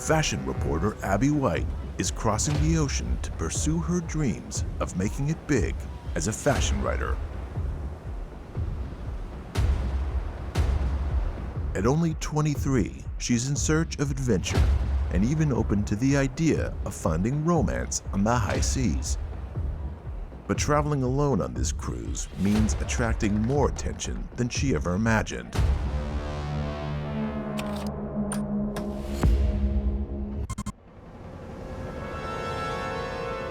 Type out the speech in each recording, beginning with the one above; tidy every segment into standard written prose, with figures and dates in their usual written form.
Fashion reporter Abby White is crossing the ocean to pursue her dreams of making it big as a fashion writer. At only 23, she's in search of adventure and even open to the idea of finding romance on the high seas. But traveling alone on this cruise means attracting more attention than she ever imagined.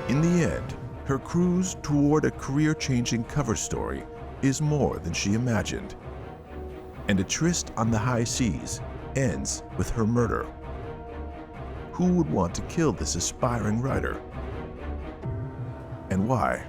In the end, her cruise toward a career-changing cover story is more than she imagined. And a tryst on the high seas ends with her murder. Who would want to kill this aspiring writer? And why?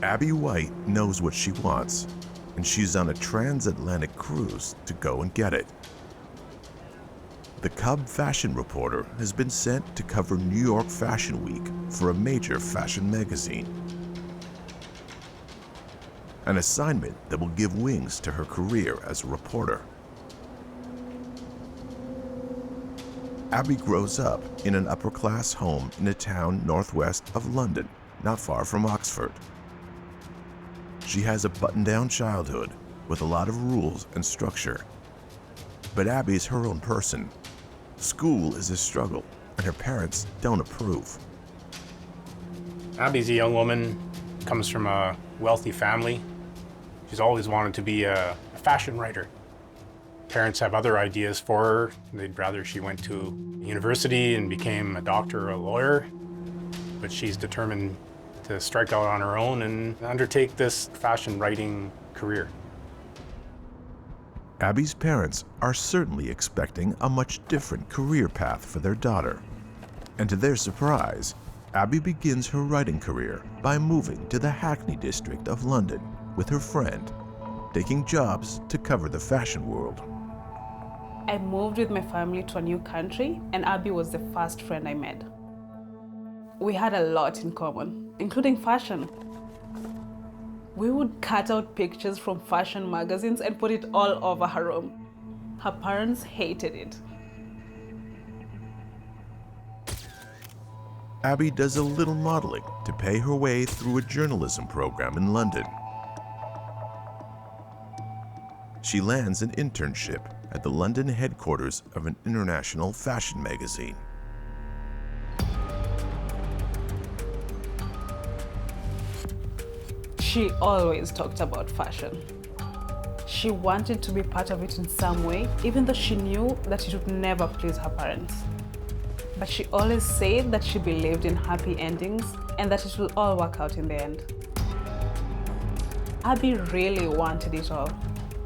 Abby White knows what she wants, and she's on a transatlantic cruise to go and get it. The Cub fashion reporter has been sent to cover New York Fashion Week for a major fashion magazine. An assignment that will give wings to her career as a reporter. Abby grows up in an upper-class home in a town northwest of London, not far from Oxford. She has a buttoned-down childhood with a lot of rules and structure. But Abby's her own person. School is a struggle, and her parents don't approve. Abby's a young woman, comes from a wealthy family. She's always wanted to be a fashion writer. Parents have other ideas for her. They'd rather she went to university and became a doctor or a lawyer. But she's determined to strike out on her own and undertake this fashion writing career. Abby's parents are certainly expecting a much different career path for their daughter. And to their surprise, Abby begins her writing career by moving to the Hackney district of London with her friend, taking jobs to cover the fashion world. I moved with my family to a new country, and Abby was the first friend I met. We had a lot in common, including fashion. We would cut out pictures from fashion magazines and put it all over her room. Her parents hated it. Abby does a little modeling to pay her way through a journalism program in London. She lands an internship at the London headquarters of an international fashion magazine. She always talked about fashion. She wanted to be part of it in some way, even though she knew that it would never please her parents. But she always said that she believed in happy endings and that it will all work out in the end. Abby really wanted it all.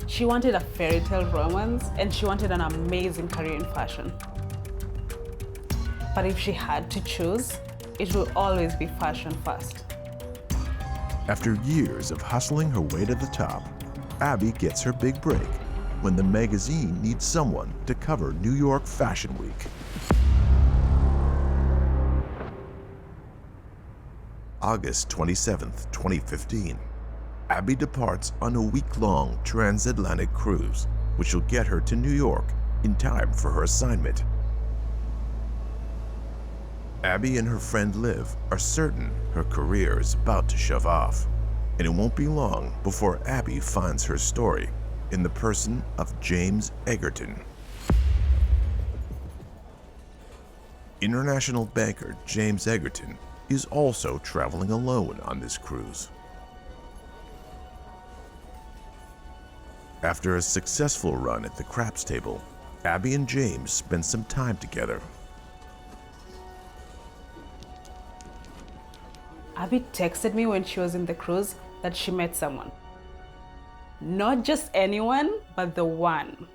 She wanted a fairy tale romance, and she wanted an amazing career in fashion. But if she had to choose, it will always be fashion first. After years of hustling her way to the top, Abby gets her big break when the magazine needs someone to cover New York Fashion Week. August 27th, 2015. Abby departs on a week-long transatlantic cruise, which will get her to New York in time for her assignment. Abby and her friend Liv are certain her career is about to shove off, and it won't be long before Abby finds her story in the person of James Egerton. International banker James Egerton is also traveling alone on this cruise. After a successful run at the craps table, Abby and James spend some time together. Abby texted me when she was in the cruise that she met someone. Not just anyone, but the one.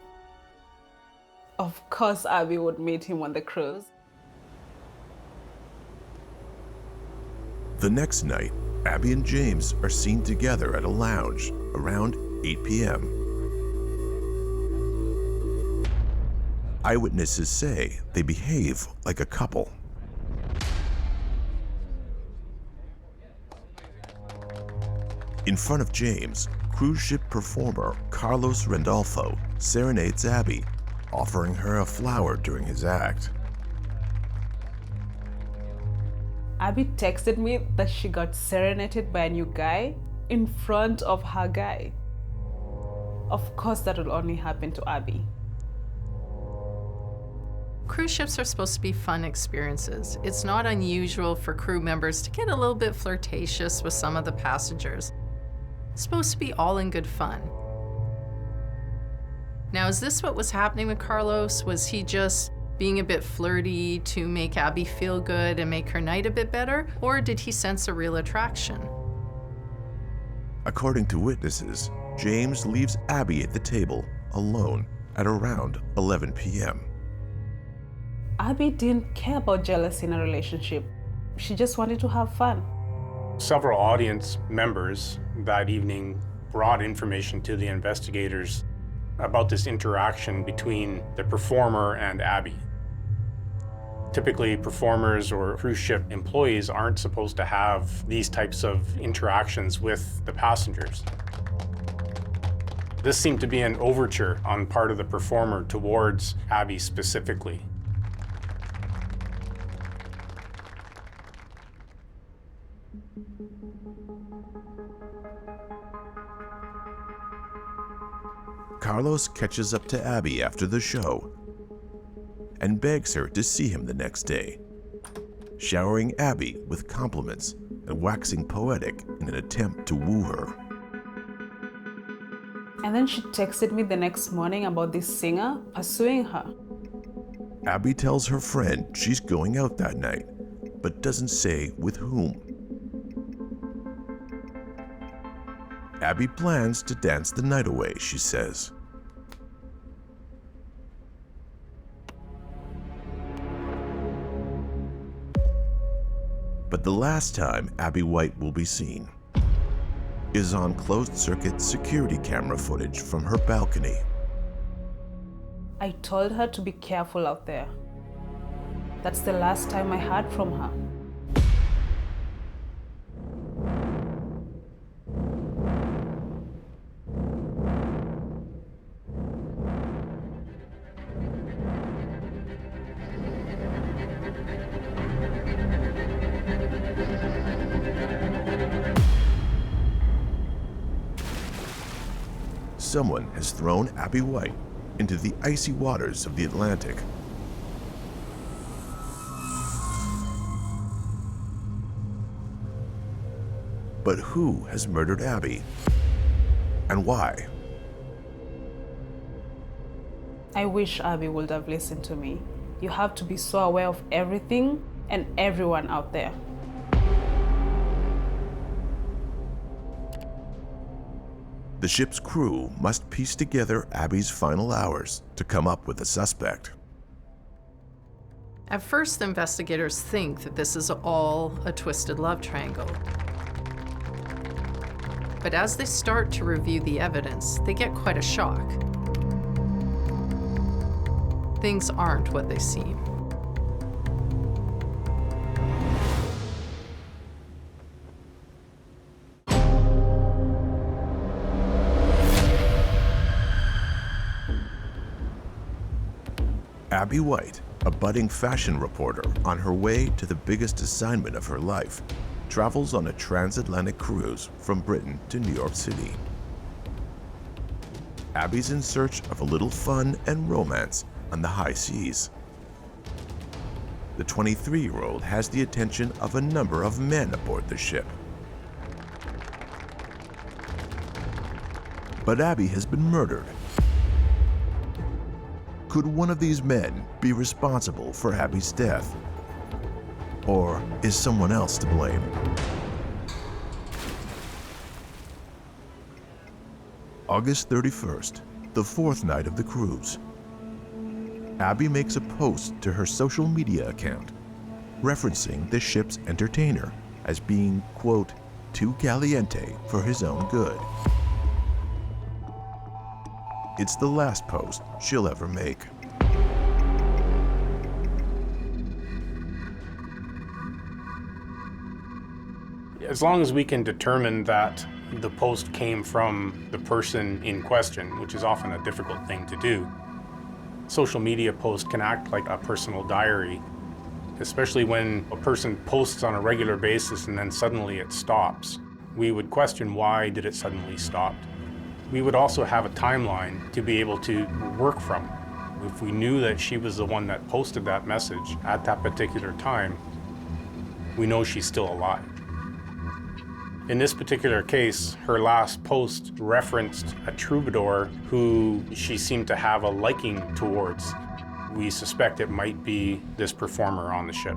Of course, Abby would meet him on the cruise. The next night, Abby and James are seen together at a lounge around 8 p.m. Eyewitnesses say they behave like a couple. In front of James, cruise ship performer Carlos Randolfo serenades Abby, offering her a flower during his act. Abby texted me that she got serenaded by a new guy in front of her guy. Of course, that will only happen to Abby. Cruise ships are supposed to be fun experiences. It's not unusual for crew members to get a little bit flirtatious with some of the passengers. It's supposed to be all in good fun. Now, is this what was happening with Carlos? Was he just being a bit flirty to make Abby feel good and make her night a bit better? Or did he sense a real attraction? According to witnesses, James leaves Abby at the table alone at around 11 p.m. Abby didn't care about jealousy in a relationship. She just wanted to have fun. Several audience members that evening brought information to the investigators about this interaction between the performer and Abby. Typically, performers or cruise ship employees aren't supposed to have these types of interactions with the passengers. This seemed to be an overture on part of the performer towards Abby specifically. Carlos catches up to Abby after the show and begs her to see him the next day, showering Abby with compliments and waxing poetic in an attempt to woo her. And then she texted me the next morning about this singer pursuing her. Abby tells her friend she's going out that night, but doesn't say with whom. Abby plans to dance the night away, she says. But the last time Abby White will be seen is on closed-circuit security camera footage from her balcony. I told her to be careful out there. That's the last time I heard from her. Someone has thrown Abby White into the icy waters of the Atlantic. But who has murdered Abby? And why? I wish Abby would have listened to me. You have to be so aware of everything and everyone out there. The ship's crew must piece together Abby's final hours to come up with a suspect. At first, the investigators think that this is all a twisted love triangle. But as they start to review the evidence, they get quite a shock. Things aren't what they seem. Abby White a budding fashion reporter on her way to the biggest assignment of her life, travels on a transatlantic cruise from Britain to New York City. Abby's in search of a little fun and romance on the high seas. The 23-year-old has the attention of a number of men aboard the ship. But Abby has been murdered. Could one of these men be responsible for Abby's death? Or is someone else to blame? August 31st, the fourth night of the cruise. Abby makes a post to her social media account, referencing the ship's entertainer as being, quote, too caliente for his own good. It's the last post she'll ever make. As long as we can determine that the post came from the person in question, which is often a difficult thing to do, social media posts can act like a personal diary, especially when a person posts on a regular basis and then suddenly it stops. We would question, why did it suddenly stop? We would also have a timeline to be able to work from. If we knew that she was the one that posted that message at that particular time, we know she's still alive. In this particular case, her last post referenced a troubadour who she seemed to have a liking towards. We suspect it might be this performer on the ship.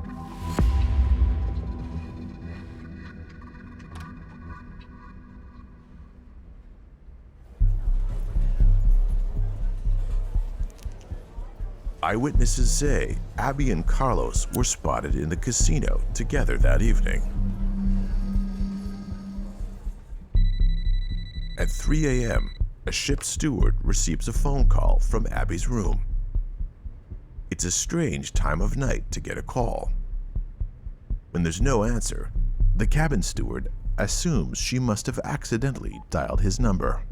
Eyewitnesses say Abby and Carlos were spotted in the casino together that evening. At 3 a.m., a ship steward receives a phone call from Abby's room. It's a strange time of night to get a call. When there's no answer, the cabin steward assumes she must have accidentally dialed his number.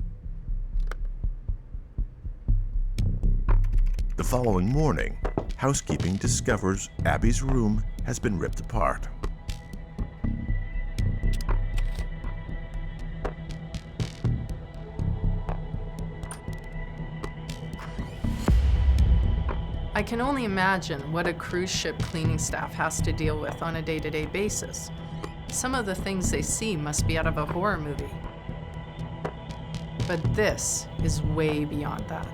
The following morning, housekeeping discovers Abby's room has been ripped apart. I can only imagine what a cruise ship cleaning staff has to deal with on a day-to-day basis. Some of the things they see must be out of a horror movie. But this is way beyond that.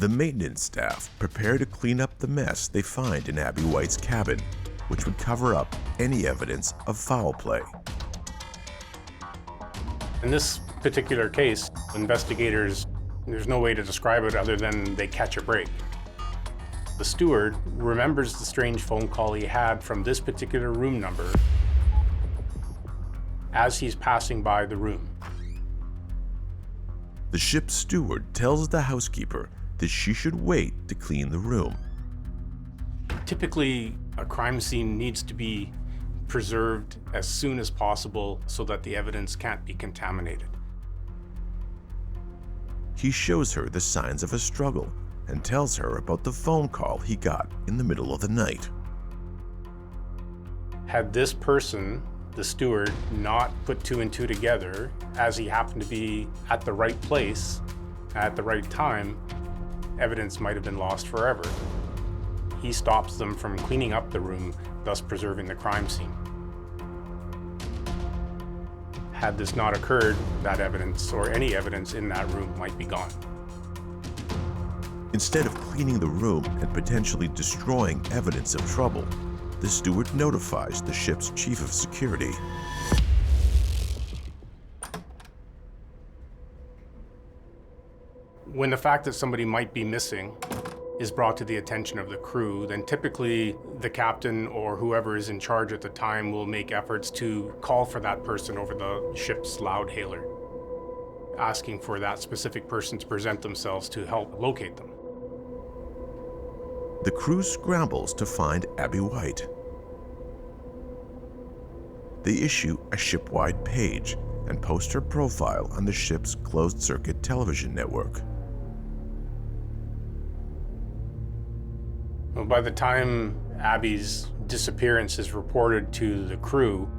The maintenance staff prepare to clean up the mess they find in Abby White's cabin, which would cover up any evidence of foul play. In this particular case, investigators, there's no way to describe it other than they catch a break. The steward remembers the strange phone call he had from this particular room number as he's passing by the room. The ship's steward tells the housekeeper that she should wait to clean the room. Typically, a crime scene needs to be preserved as soon as possible so that the evidence can't be contaminated. He shows her the signs of a struggle and tells her about the phone call he got in the middle of the night. Had this person, the steward, not put two and two together, as he happened to be at the right place at the right time, evidence might have been lost forever. He stops them from cleaning up the room, thus preserving the crime scene. Had this not occurred, that evidence or any evidence in that room might be gone. Instead of cleaning the room and potentially destroying evidence of trouble, the steward notifies the ship's chief of security. When the fact that somebody might be missing is brought to the attention of the crew, then typically the captain or whoever is in charge at the time will make efforts to call for that person over the ship's loudhailer, asking for that specific person to present themselves to help locate them. the crew scrambles to find Abby White. They issue a ship-wide page and post her profile on the ship's closed-circuit television network. Well, by the time Abby's disappearance is reported to the crew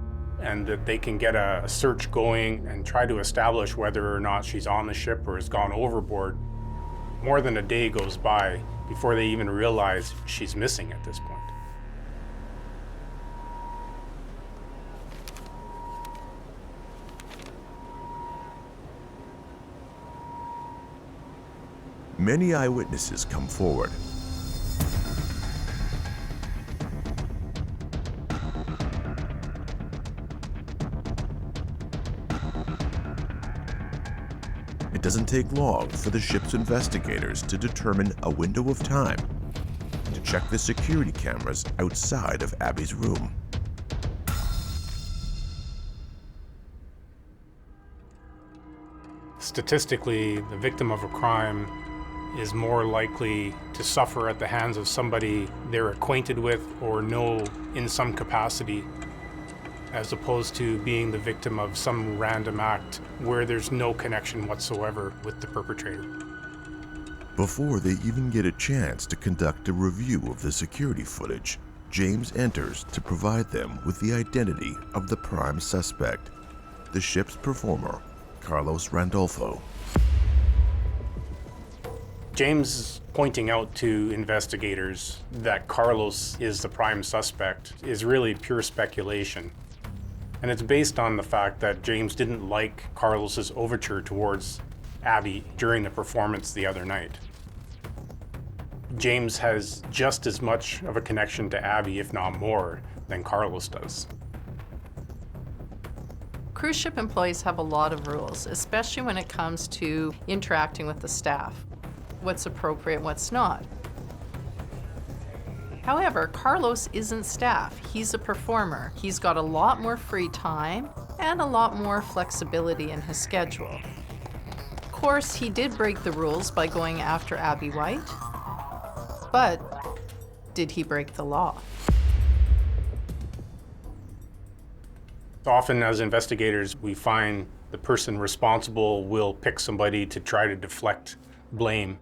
and that they can get a search going and try to establish whether or not she's on the ship or has gone overboard, more than a day goes by before they even realize she's missing at this point. Many eyewitnesses come forward. It doesn't take long for the ship's investigators to determine a window of time and to check the security cameras outside of Abby's room. Statistically, the victim of a crime is more likely to suffer at the hands of somebody they're acquainted with or know in some capacity, as opposed to being the victim of some random act where there's no connection whatsoever with the perpetrator. Before they even get a chance to conduct a review of the security footage, James enters to provide them with the identity of the prime suspect, the ship's performer, Carlos Randolfo. James pointing out to investigators that Carlos is the prime suspect is really pure speculation. And it's based on the fact that James didn't like Carlos's overture towards Abby during the performance the other night. James has just as much of a connection to Abby, if not more, than Carlos does. Cruise ship employees have a lot of rules, especially when it comes to interacting with the staff. What's appropriate, what's not. However, Carlos isn't staff. He's a performer. He's got a lot more free time and a lot more flexibility in his schedule. Of course, he did break the rules by going after Abby White, but did he break the law? Often as investigators, we find the person responsible will pick somebody to try to deflect blame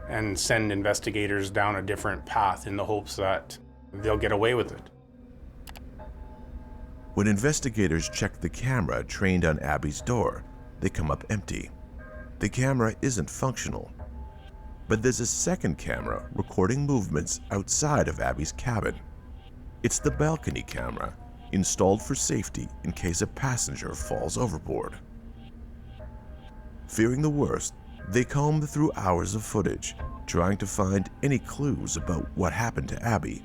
and send investigators down a different path in the hopes that they'll get away with it. When investigators check the camera trained on Abby's door, they come up empty. The camera isn't functional. But there's a second camera recording movements outside of Abby's cabin. It's the balcony camera, installed for safety in case a passenger falls overboard. Fearing the worst, they comb through hours of footage, trying to find any clues about what happened to Abby.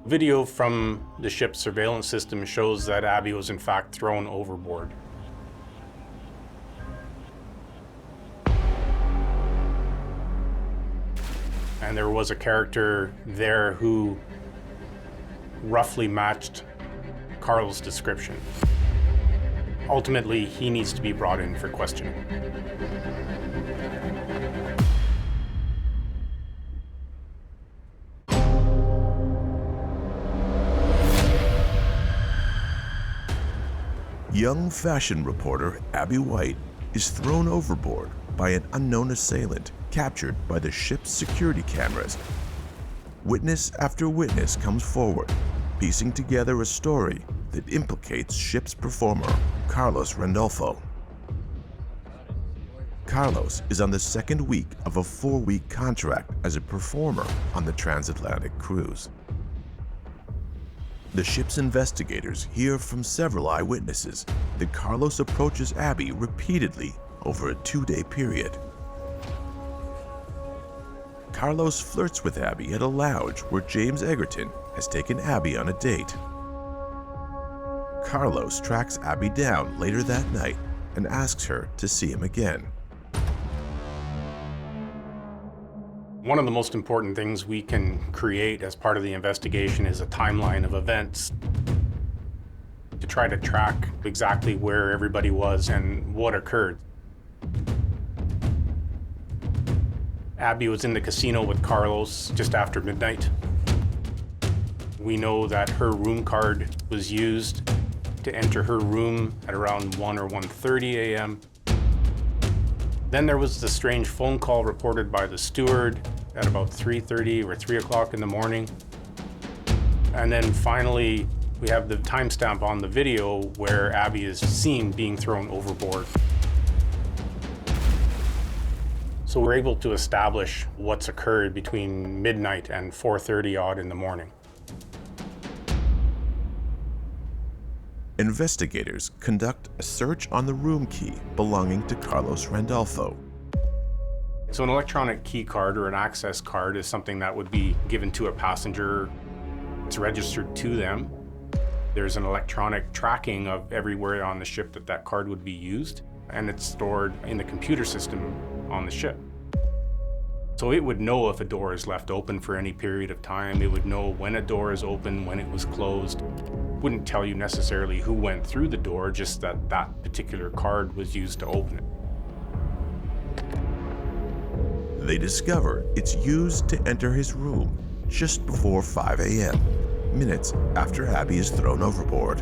Video from the ship's surveillance system shows that Abby was in fact thrown overboard. And there was a character there who roughly matched Carl's description. Ultimately, he needs to be brought in for questioning. Young fashion reporter Abby White is thrown overboard by an unknown assailant captured by the ship's security cameras. Witness after witness comes forward, piecing together a story that implicates ship's performer, Carlos Randolfo. Carlos is on the second week of a 4-week contract as a performer on the transatlantic cruise. The ship's investigators hear from several eyewitnesses that Carlos approaches Abby repeatedly over a 2-day period. Carlos flirts with Abby at a lounge where James Egerton has taken Abby on a date. Carlos tracks Abby down later that night and asks her to see him again. One of the most important things we can create as part of the investigation is a timeline of events to try to track exactly where everybody was and what occurred. Abby was in the casino with Carlos just after midnight. We know that her room card was used to enter her room at around 1 or 1:30 a.m. Then there was the strange phone call reported by the steward at about 3:30 or 3 o'clock in the morning. And then finally, we have the timestamp on the video where Abby is seen being thrown overboard. So we're able to establish what's occurred between midnight and 4:30 odd in the morning. Investigators conduct a search on the room key belonging to Carlos Randolfo. So an electronic key card or an access card is something that would be given to a passenger. It's registered to them. There's an electronic tracking of everywhere on the ship that card would be used, and it's stored in the computer system on the ship. So it would know if a door is left open for any period of time. It would know when a door is open, when it was closed. Wouldn't tell you necessarily who went through the door, just that that particular card was used to open it. They discover it's used to enter his room just before 5 a.m., minutes after Abby is thrown overboard.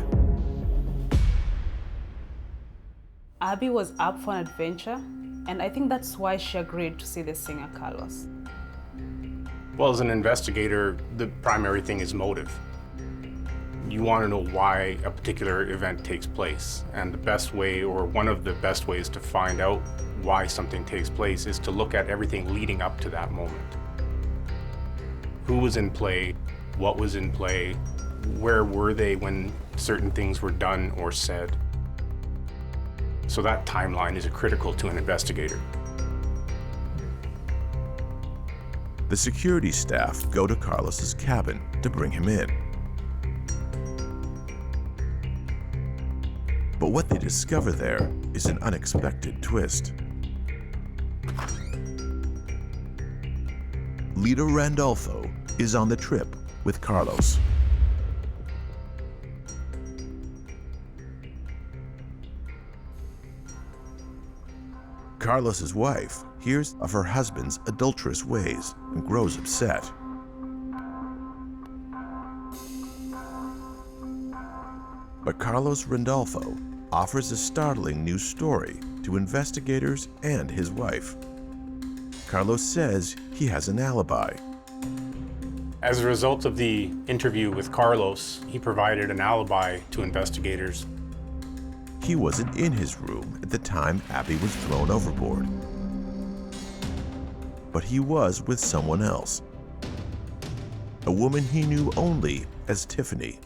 Abby was up for an adventure, and I think that's why she agreed to see the singer Carlos. Well, as an investigator, the primary thing is motive. You want to know why a particular event takes place, and the best way, or one of the best ways to find out why something takes place, is to look at everything leading up to that moment. Who was in play? What was in play? Where were they when certain things were done or said? So that timeline is critical to an investigator. The security staff go to Carlos's cabin to bring him in. But what they discover there is an unexpected twist. Lita Randolfo is on the trip with Carlos. Carlos's wife hears of her husband's adulterous ways and grows upset. But Carlos Randolfo offers a startling new story to investigators and his wife. Carlos says he has an alibi. As a result of the interview with Carlos, he provided an alibi to investigators. He wasn't in his room at the time Abby was thrown overboard. But he was with someone else, a woman he knew only as Tiffany.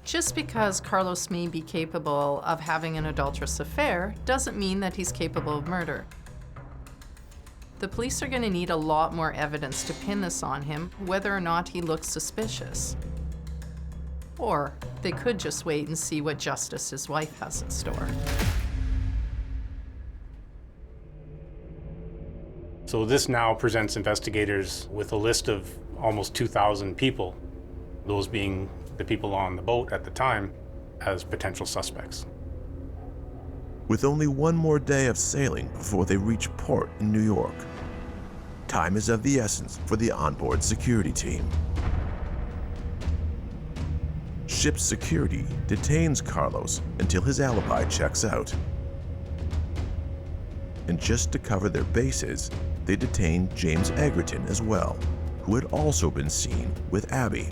Just because Carlos may be capable of having an adulterous affair doesn't mean that he's capable of murder. The police are going to need a lot more evidence to pin this on him, whether or not he looks suspicious. Or they could just wait and see what justice his wife has in store. So this now presents investigators with a list of almost 2,000 people, those being the people on the boat at the time, as potential suspects. With only one more day of sailing before they reach port in New York, time is of the essence for the onboard security team. Ship security detains Carlos until his alibi checks out. And just to cover their bases, they detain James Egerton as well, who had also been seen with Abby.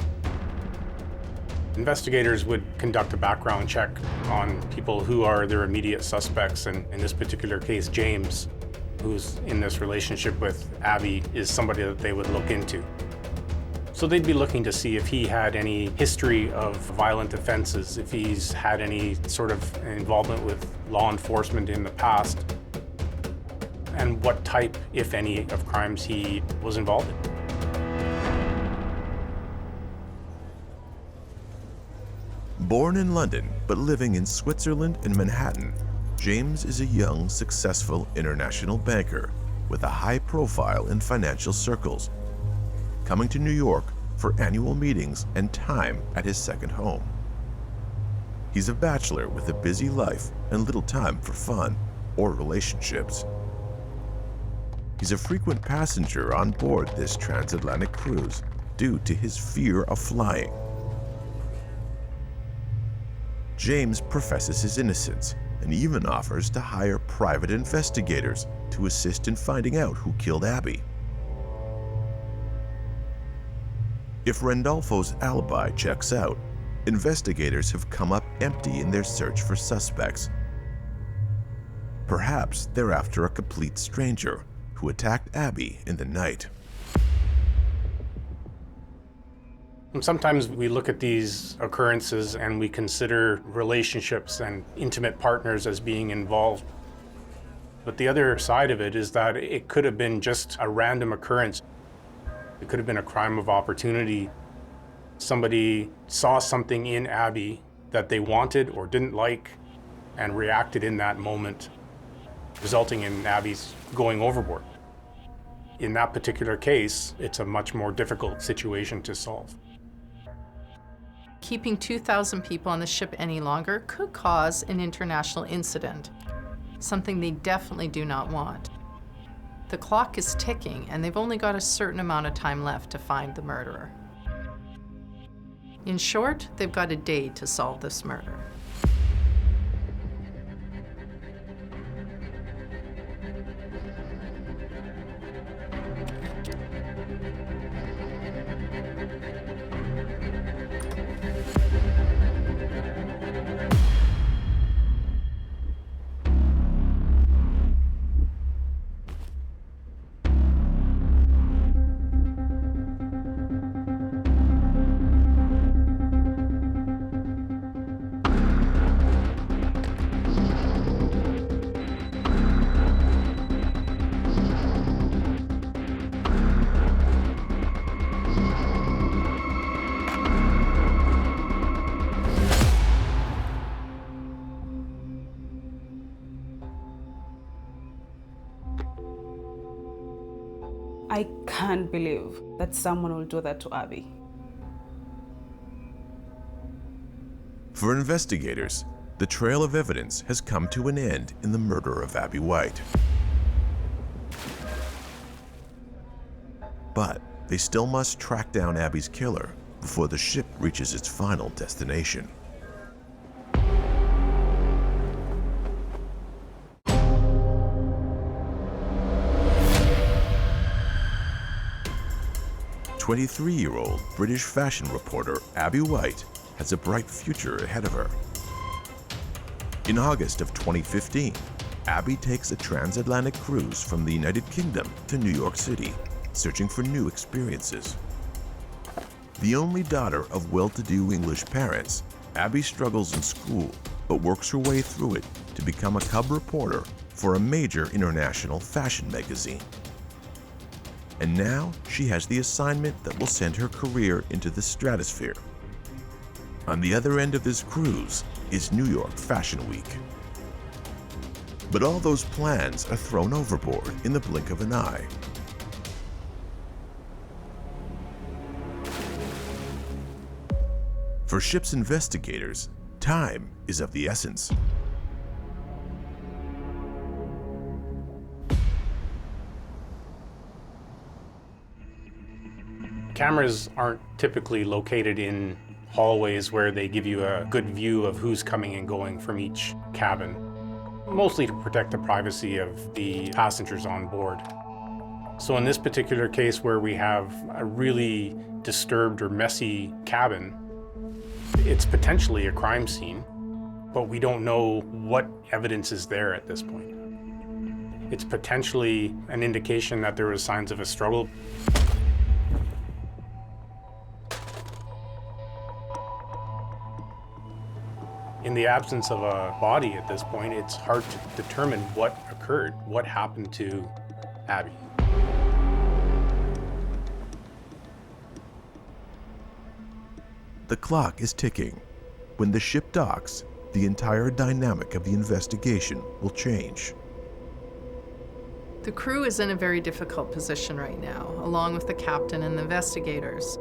Investigators would conduct a background check on people who are their immediate suspects, and in this particular case, James, who's in this relationship with Abby, is somebody that they would look into. So they'd be looking to see if he had any history of violent offenses, if he's had any sort of involvement with law enforcement in the past, and what type, if any, of crimes he was involved in. Born in London, but living in Switzerland and Manhattan, James is a young, successful international banker with a high profile in financial circles, coming to New York for annual meetings and time at his second home. He's a bachelor with a busy life and little time for fun or relationships. He's a frequent passenger on board this transatlantic cruise due to his fear of flying. James professes his innocence and even offers to hire private investigators to assist in finding out who killed Abby. If Randolfo's alibi checks out, investigators have come up empty in their search for suspects. Perhaps they're after a complete stranger who attacked Abby in the night. And sometimes we look at these occurrences and we consider relationships and intimate partners as being involved. But the other side of it is that it could have been just a random occurrence. It could have been a crime of opportunity. Somebody saw something in Abby that they wanted or didn't like and reacted in that moment, resulting in Abby's going overboard. In that particular case, it's a much more difficult situation to solve. Keeping 2,000 people on the ship any longer could cause an international incident, something they definitely do not want. The clock is ticking, and they've only got a certain amount of time left to find the murderer. In short, they've got a day to solve this murder. I can't believe that someone will do that to Abby. For investigators, the trail of evidence has come to an end in the murder of Abby White. But they still must track down Abby's killer before the ship reaches its final destination. "23-year-old British fashion reporter Abby White has a bright future ahead of her. In August of 2015, Abby takes a transatlantic cruise from the United Kingdom to New York City, searching for new experiences. The only daughter of well-to-do English parents, Abby struggles in school but works her way through it to become a cub reporter for a major international fashion magazine. And now she has the assignment that will send her career into the stratosphere. On the other end of this cruise is New York Fashion Week. But all those plans are thrown overboard in the blink of an eye. For ship's investigators, time is of the essence. Cameras aren't typically located in hallways where they give you a good view of who's coming and going from each cabin, mostly to protect the privacy of the passengers on board. So in this particular case where we have a really disturbed or messy cabin, it's potentially a crime scene, but we don't know what evidence is there at this point. It's potentially an indication that there was signs of a struggle. In the absence of a body at this point, it's hard to determine what occurred, what happened to Abby. The clock is ticking. When the ship docks, the entire dynamic of the investigation will change. The crew is in a very difficult position right now, along with the captain and the investigators.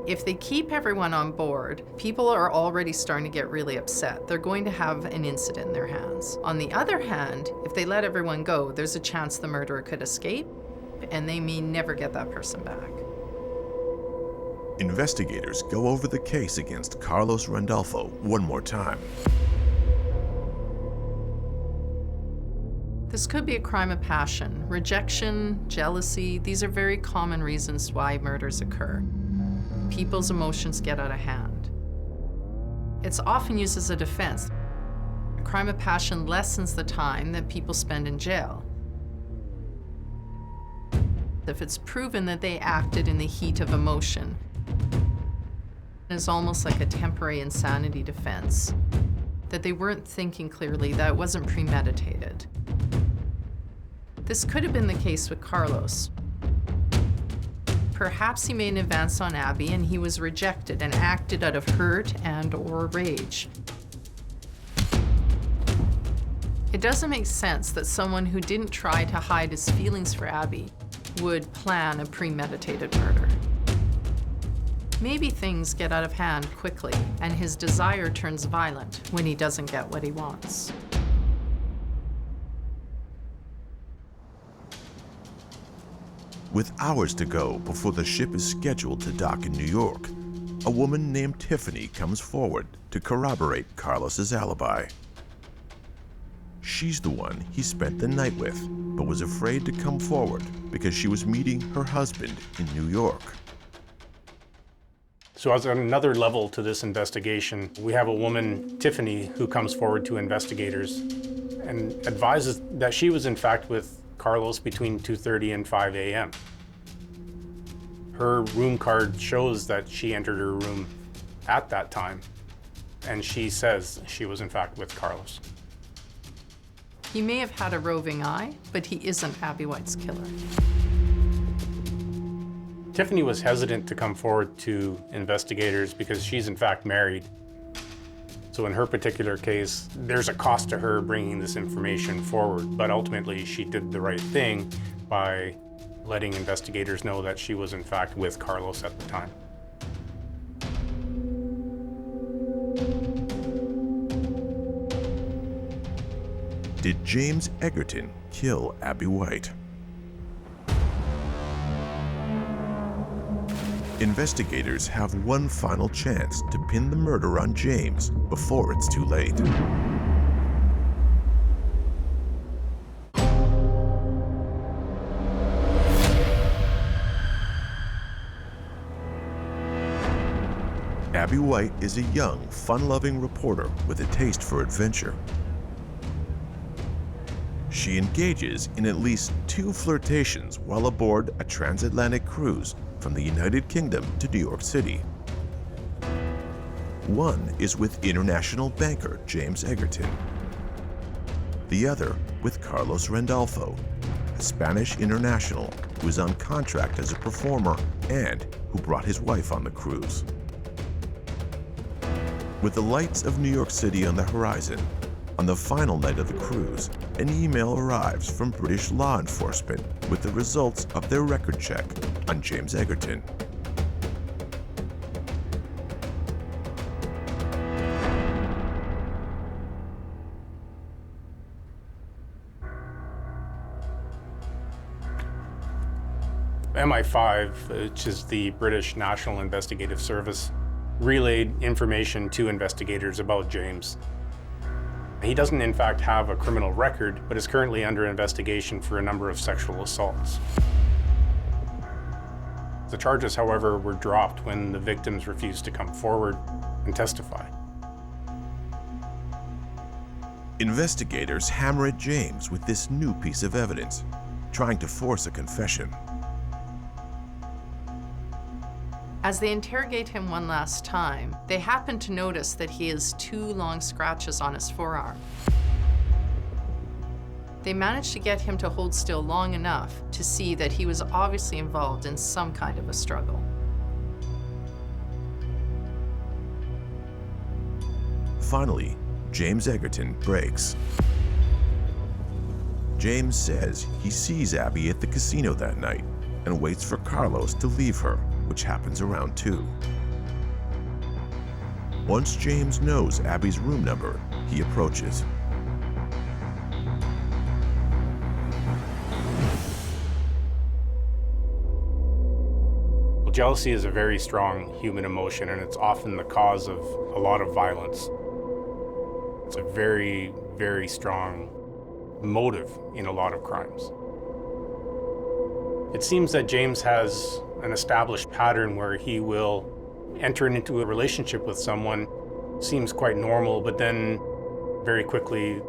If they keep everyone on board, people are already starting to get really upset. They're going to have an incident in their hands. On the other hand, if they let everyone go, there's a chance the murderer could escape, and they may never get that person back. Investigators go over the case against Carlos Randolfo one more time. This could be a crime of passion. Rejection, jealousy, these are very common reasons why murders occur. People's emotions get out of hand. It's often used as a defense. A crime of passion lessens the time that people spend in jail. If it's proven that they acted in the heat of emotion, it's almost like a temporary insanity defense, that they weren't thinking clearly, that it wasn't premeditated. This could have been the case with Carlos. Perhaps he made an advance on Abby and he was rejected and acted out of hurt and/or rage. It doesn't make sense that someone who didn't try to hide his feelings for Abby would plan a premeditated murder. Maybe things get out of hand quickly and his desire turns violent when he doesn't get what he wants. With hours to go before the ship is scheduled to dock in New York, a woman named Tiffany comes forward to corroborate Carlos's alibi. She's the one he spent the night with, but was afraid to come forward because she was meeting her husband in New York. So as another level to this investigation, we have a woman, Tiffany, who comes forward to investigators and advises that she was in fact with Carlos between 2:30 and 5 a.m. Her room card shows that she entered her room at that time, and she says she was in fact with Carlos. He may have had a roving eye, but he isn't Abby White's killer. Tiffany was hesitant to come forward to investigators because she's in fact married. So in her particular case, there's a cost to her bringing this information forward, but ultimately she did the right thing by letting investigators know that she was in fact with Carlos at the time. Did James Egerton kill Abby White? Investigators have one final chance to pin the murder on James before it's too late. Abby White is a young, fun-loving reporter with a taste for adventure. She engages in at least 2 flirtations while aboard a transatlantic cruise from the United Kingdom to New York City. One is with international banker James Egerton. The other with Carlos Randolfo, a Spanish international who is on contract as a performer and who brought his wife on the cruise. With the lights of New York City on the horizon, on the final night of the cruise, an email arrives from British law enforcement with the results of their record check on James Egerton. MI5, which is the British National Investigative Service, relayed information to investigators about James. He doesn't in fact have a criminal record, but is currently under investigation for a number of sexual assaults. The charges, however, were dropped when the victims refused to come forward and testify. Investigators hammer at James with this new piece of evidence, trying to force a confession. As they interrogate him one last time, they happen to notice that he has 2 long scratches on his forearm. They managed to get him to hold still long enough to see that he was obviously involved in some kind of a struggle. Finally, James Egerton breaks. James says he sees Abby at the casino that night and waits for Carlos to leave her. which happens around 2. Once James knows Abby's room number, he approaches. Well, jealousy is a very strong human emotion, and it's often the cause of a lot of violence. It's a very, very strong motive in a lot of crimes. It seems that James has an established pattern where he will enter into a relationship with someone, seems quite normal, but then very quickly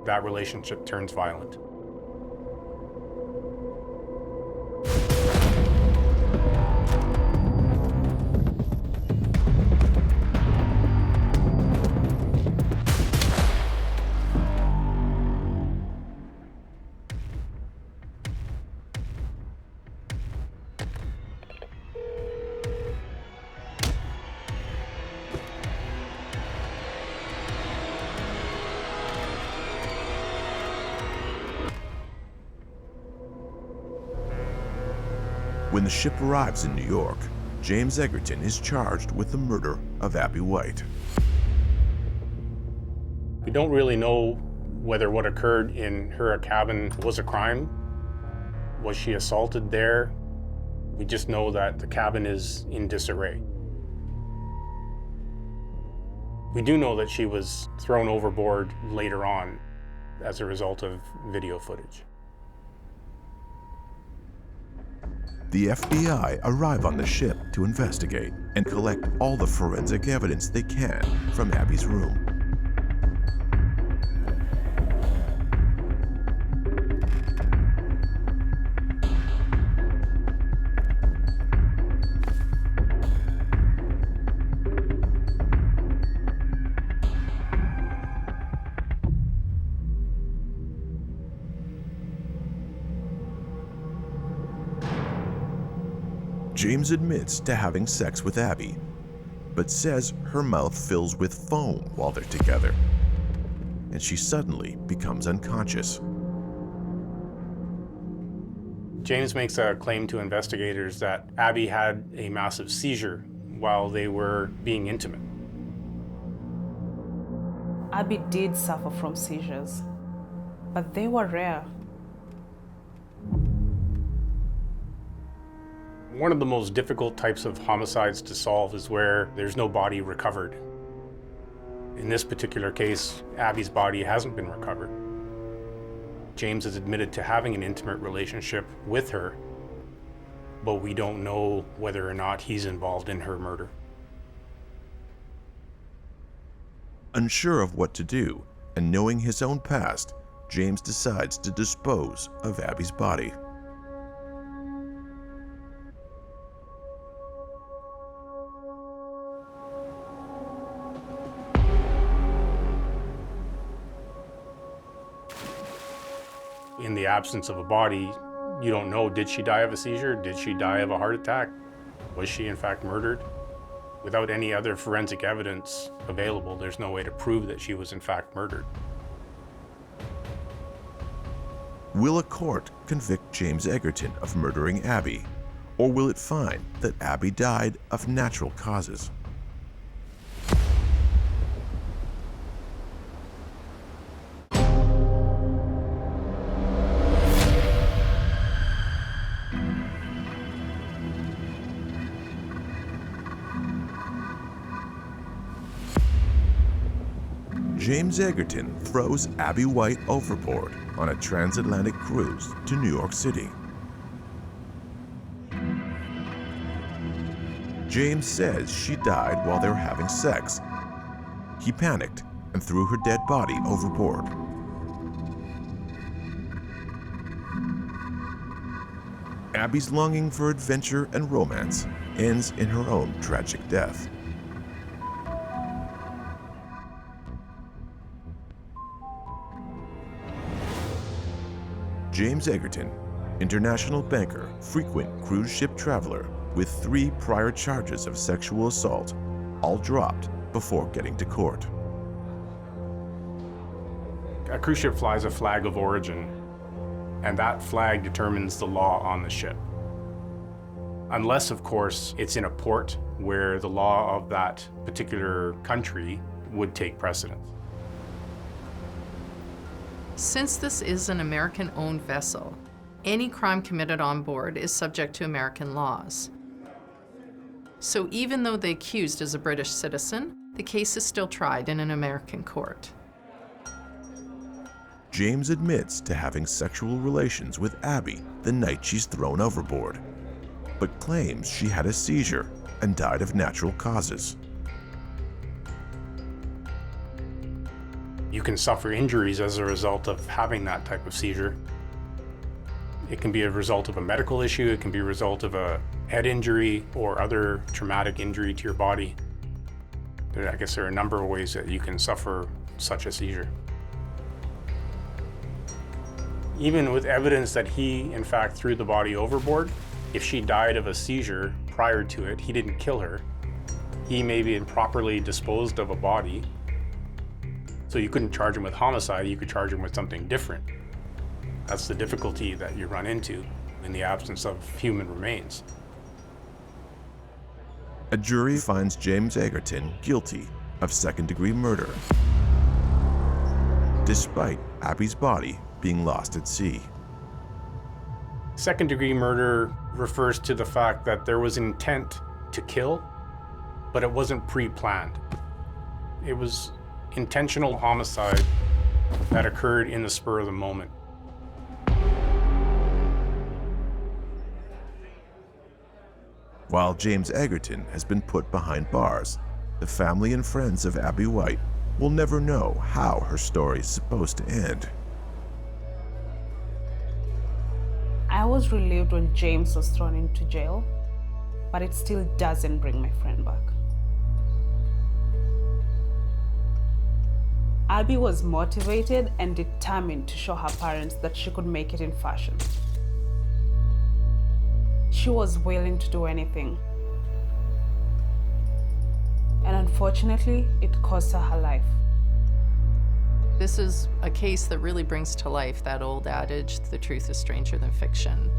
that relationship turns violent. When the ship arrives in New York, James Egerton is charged with the murder of Abby White. We don't really know whether what occurred in her cabin was a crime. Was she assaulted there? We just know that the cabin is in disarray. We do know that she was thrown overboard later on as a result of video footage. The FBI arrive on the ship to investigate and collect all the forensic evidence they can from Abby's room. James admits to having sex with Abby, but says her mouth fills with foam while they're together, and she suddenly becomes unconscious. James makes a claim to investigators that Abby had a massive seizure while they were being intimate. Abby did suffer from seizures, but they were rare. One of the most difficult types of homicides to solve is where there's no body recovered. In this particular case, Abby's body hasn't been recovered. James has admitted to having an intimate relationship with her, but we don't know whether or not he's involved in her murder. Unsure of what to do, and knowing his own past, James decides to dispose of Abby's body. In the absence of a body, you don't know, did she die of a seizure? Did she die of a heart attack? Was she in fact murdered? Without any other forensic evidence available, there's no way to prove that she was in fact murdered. Will a court convict James Egerton of murdering Abby, or will it find that Abby died of natural causes? James Egerton throws Abby White overboard on a transatlantic cruise to New York City. James says she died while they were having sex. He panicked and threw her dead body overboard. Abby's longing for adventure and romance ends in her own tragic death. James Egerton, international banker, frequent cruise ship traveler, with 3 prior charges of sexual assault, all dropped before getting to court. A cruise ship flies a flag of origin, and that flag determines the law on the ship. Unless, of course, it's in a port where the law of that particular country would take precedence. Since this is an American-owned vessel, any crime committed on board is subject to American laws. So even though the accused is a British citizen, the case is still tried in an American court. James admits to having sexual relations with Abby the night she's thrown overboard, but claims she had a seizure and died of natural causes. You can suffer injuries as a result of having that type of seizure. It can be a result of a medical issue, it can be a result of a head injury or other traumatic injury to your body. I guess there are a number of ways that you can suffer such a seizure. Even with evidence that he, in fact, threw the body overboard, if she died of a seizure prior to it, he didn't kill her. He may be improperly disposed of a body. So you couldn't charge him with homicide, you could charge him with something different. That's the difficulty that you run into in the absence of human remains. A jury finds James Egerton guilty of second-degree murder, despite Abby's body being lost at sea. Second-degree murder refers to the fact that there was intent to kill, but it wasn't pre-planned. It was intentional homicide that occurred in the spur of the moment. While James Egerton has been put behind bars, the family and friends of Abby White will never know how her story is supposed to end. I was relieved when James was thrown into jail, but it still doesn't bring my friend back. Abby was motivated and determined to show her parents that she could make it in fashion. She was willing to do anything. And unfortunately, it cost her life. This is a case that really brings to life that old adage, the truth is stranger than fiction.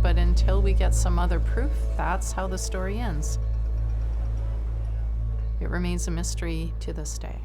But until we get some other proof, that's how the story ends. It remains a mystery to this day.